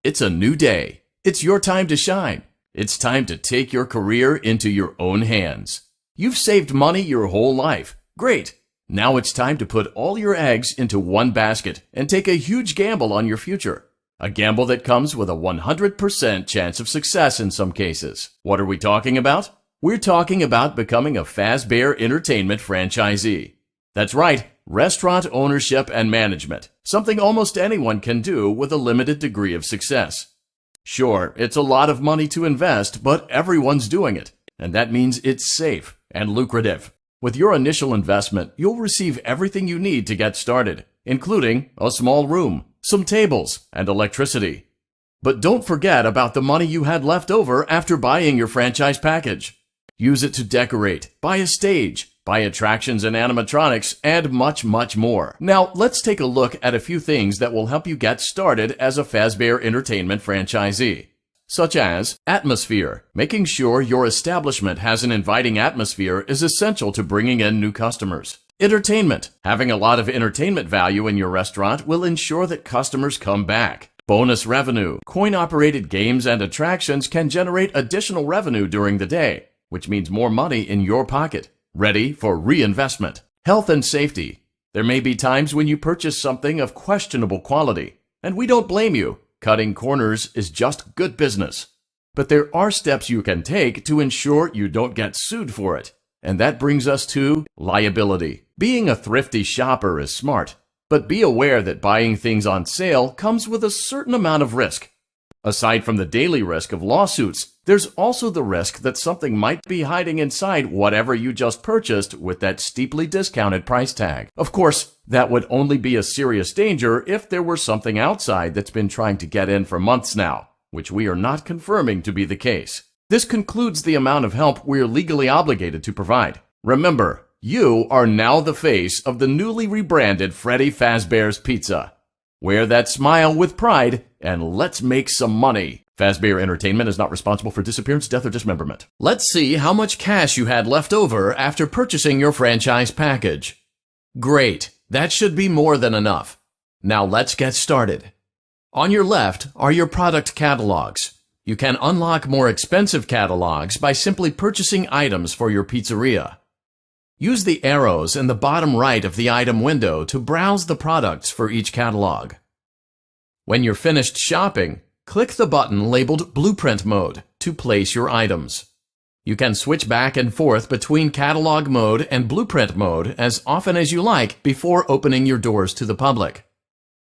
It's a new day. It's your time to shine. It's time to take your career into your own hands. You've saved money your whole life. Great. Now it's time to put all your eggs into one basket and take a huge gamble on your future. A gamble that comes with a 100% chance of success in some cases. What are we talking about? We're talking about becoming a Fazbear Entertainment franchisee. That's right, restaurant ownership and management, something almost anyone can do with a limited degree of success. Sure, it's a lot of money to invest, but everyone's doing it, and that means it's safe and lucrative. With your initial investment, you'll receive everything you need to get started, including a small room, some tables, and electricity. But don't forget about the money you had left over after buying your franchise package. Use it to decorate, buy a stage, buy attractions and animatronics, and much, much more. Now, let's take a look at a few things that will help you get started as a Fazbear Entertainment franchisee. Such as atmosphere. Making sure your establishment has an inviting atmosphere is essential to bringing in new customers. Entertainment. Having a lot of entertainment value in your restaurant will ensure that customers come back. Bonus revenue. Coin-operated games and attractions can generate additional revenue during the day, which means more money in your pocket. Ready for reinvestment. Health and safety. There may be times when you purchase something of questionable quality, and we don't blame you. Cutting corners is just good business. But there are steps you can take to ensure you don't get sued for it. And that brings us to liability. Being a thrifty shopper is smart, but be aware that buying things on sale comes with a certain amount of risk. Aside from the daily risk of lawsuits, there's also the risk that something might be hiding inside whatever you just purchased with that steeply discounted price tag. Of course, that would only be a serious danger if there were something outside that's been trying to get in for months now, which we are not confirming to be the case. This concludes the amount of help we're legally obligated to provide. Remember, you are now the face of the newly rebranded Freddy Fazbear's Pizza. Wear that smile with pride, and let's make some money. Fazbear Entertainment is not responsible for disappearance, death, or dismemberment. Let's see how much cash you had left over after purchasing your franchise package. Great, that should be more than enough. Now let's get started. On your left are your product catalogs. You can unlock more expensive catalogs by simply purchasing items for your pizzeria. Use the arrows in the bottom right of the item window to browse the products for each catalog. When you're finished shopping, click the button labeled Blueprint Mode to place your items. You can switch back and forth between Catalog Mode and Blueprint Mode as often as you like before opening your doors to the public.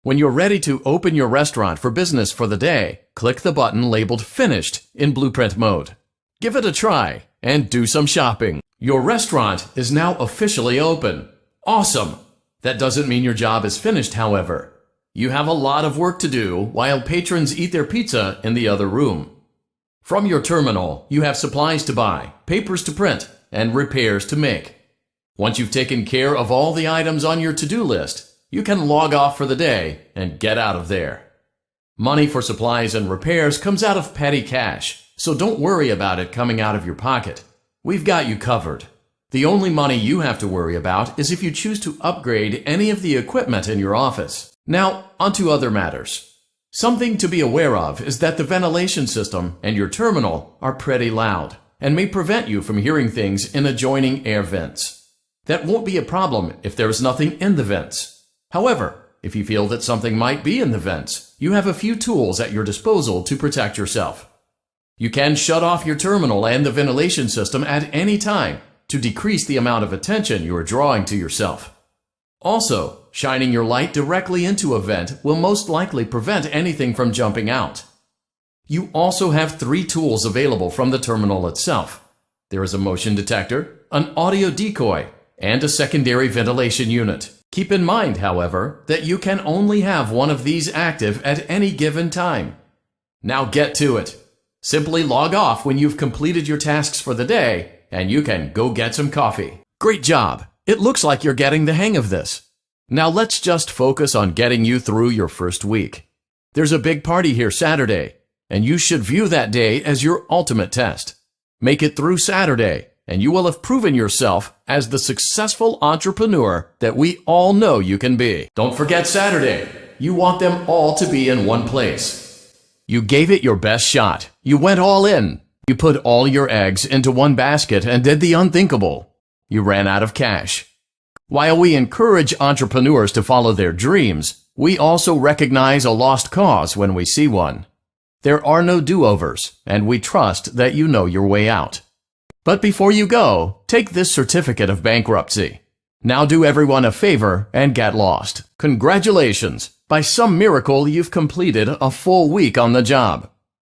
When you're ready to open your restaurant for business for the day, click the button labeled Finished in Blueprint Mode. Give it a try and do some shopping. Your restaurant is now officially open. Awesome! That doesn't mean your job is finished, however. You have a lot of work to do while patrons eat their pizza in the other room. From your terminal, you have supplies to buy, papers to print, and repairs to make. Once you've taken care of all the items on your to-do list, you can log off for the day and get out of there. Money for supplies and repairs comes out of petty cash, so don't worry about it coming out of your pocket. We've got you covered. The only money you have to worry about is if you choose to upgrade any of the equipment in your office. Now, onto other matters. Something to be aware of is that the ventilation system and your terminal are pretty loud and may prevent you from hearing things in adjoining air vents. That won't be a problem if there is nothing in the vents. However, if you feel that something might be in the vents, you have a few tools at your disposal to protect yourself. You can shut off your terminal and the ventilation system at any time to decrease the amount of attention you are drawing to yourself. Also, shining your light directly into a vent will most likely prevent anything from jumping out. You also have 3 tools available from the terminal itself. There is a motion detector, an audio decoy, and a secondary ventilation unit. Keep in mind, however, that you can only have one of these active at any given time. Now get to it. Simply log off when you've completed your tasks for the day, and you can go get some coffee. Great job! It looks like you're getting the hang of this. Now let's just focus on getting you through your first week. There's a big party here Saturday, and you should view that day as your ultimate test. Make it through Saturday, and you will have proven yourself as the successful entrepreneur that we all know you can be. Don't forget Saturday. You want them all to be in one place. You gave it your best shot. You went all in. You put all your eggs into one basket and did the unthinkable. You ran out of cash. While we encourage entrepreneurs to follow their dreams, we also recognize a lost cause when we see one. There are no do-overs, and we trust that you know your way out. But before you go, take this certificate of bankruptcy. Now do everyone a favor and get lost. Congratulations! By some miracle, you've completed a full week on the job.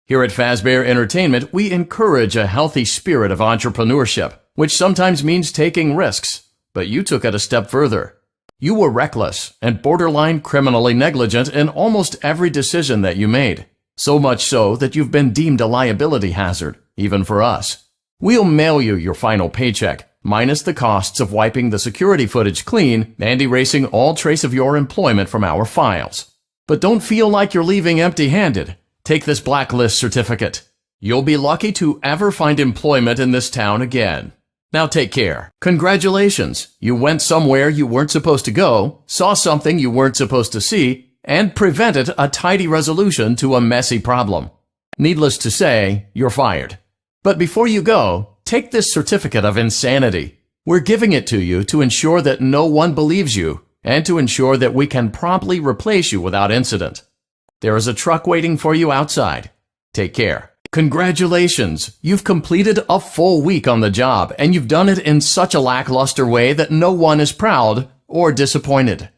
Here at Fazbear Entertainment, we encourage a healthy spirit of entrepreneurship, which sometimes means taking risks. But you took it a step further. You were reckless and borderline criminally negligent in almost every decision that you made. So much so that you've been deemed a liability hazard, even for us. We'll mail you your final paycheck, minus the costs of wiping the security footage clean and erasing all trace of your employment from our files. But don't feel like you're leaving empty-handed. Take this blacklist certificate. You'll be lucky to ever find employment in this town again. Now take care. Congratulations. You went somewhere you weren't supposed to go, saw something you weren't supposed to see, and prevented a tidy resolution to a messy problem. Needless to say, you're fired. But before you go, take this certificate of insanity. We're giving it to you to ensure that no one believes you and to ensure that we can promptly replace you without incident. There is a truck waiting for you outside. Take care. Congratulations! You've completed a full week on the job, and you've done it in such a lackluster way that no one is proud or disappointed.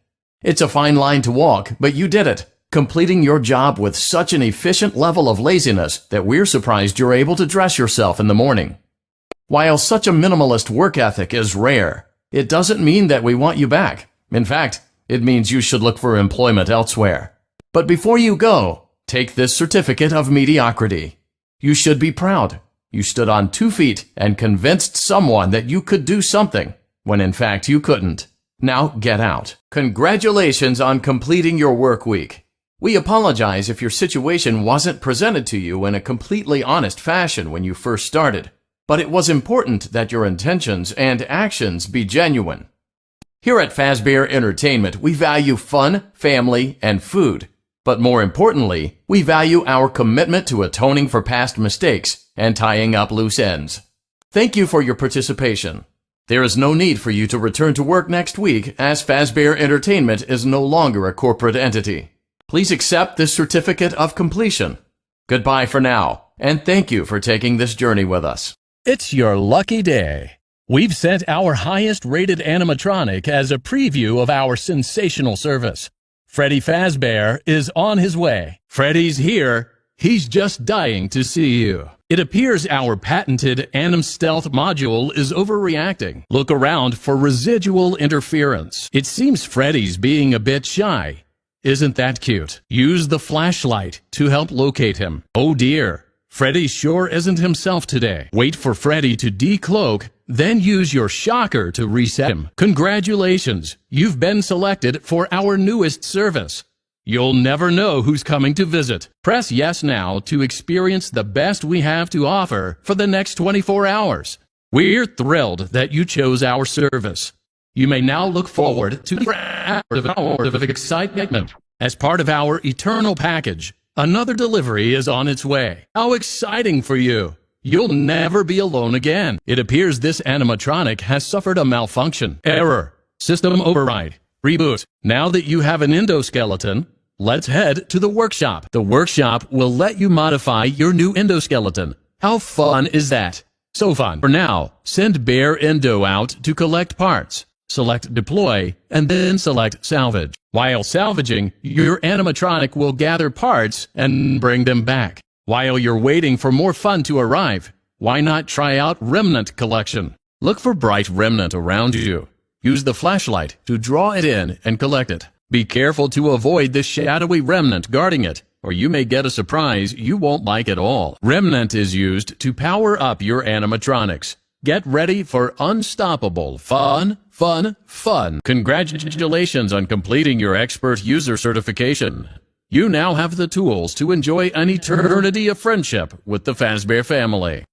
It's a fine line to walk, but you did it, completing your job with such an efficient level of laziness that we're surprised you're able to dress yourself in the morning. While such a minimalist work ethic is rare, it doesn't mean that we want you back. In fact, it means you should look for employment elsewhere. But before you go, take this certificate of mediocrity. You should be proud. You stood on 2 feet and convinced someone that you could do something, when in fact you couldn't. Now get out. Congratulations on completing your work week. We apologize if your situation wasn't presented to you in a completely honest fashion when you first started, but it was important that your intentions and actions be genuine. Here at Fazbear Entertainment, we value fun, family, and food. But more importantly, we value our commitment to atoning for past mistakes and tying up loose ends. Thank you for your participation. There is no need for you to return to work next week, as Fazbear Entertainment is no longer a corporate entity. Please accept this certificate of completion. Goodbye for now, and thank you for taking this journey with us. It's your lucky day. We've sent our highest-rated animatronic as a preview of our sensational service. Freddy Fazbear is on his way. Freddy's here. He's just dying to see you. It appears our patented Anim Stealth module is overreacting. Look around for residual interference. It seems Freddy's being a bit shy. Isn't that cute? Use the flashlight to help locate him. Oh dear, Freddy sure isn't himself today. Wait for Freddy to decloak, then use your shocker to reset him. Congratulations, you've been selected for our newest service. You'll never know who's coming to visit. Press yes now to experience the best we have to offer for the next 24 hours. We're thrilled that you chose our service. You may now look forward to hours of excitement. As part of our eternal package, another delivery is on its way. How exciting for you! You'll never be alone again. It appears this animatronic has suffered a malfunction. Error. System override. Reboot. Now that you have an endoskeleton, let's head to the workshop. The workshop will let you modify your new endoskeleton. How fun is that? So fun. For now, send Bear Endo out to collect parts. Select Deploy, and then select Salvage. While salvaging, your animatronic will gather parts and bring them back. While you're waiting for more fun to arrive, why not try out Remnant Collection? Look for bright remnant around you. Use the flashlight to draw it in and collect it. Be careful to avoid the shadowy remnant guarding it, or you may get a surprise you won't like at all. Remnant is used to power up your animatronics. Get ready for unstoppable fun. Congratulations on completing your expert user certification. You now have the tools to enjoy an eternity of friendship with the Fazbear family.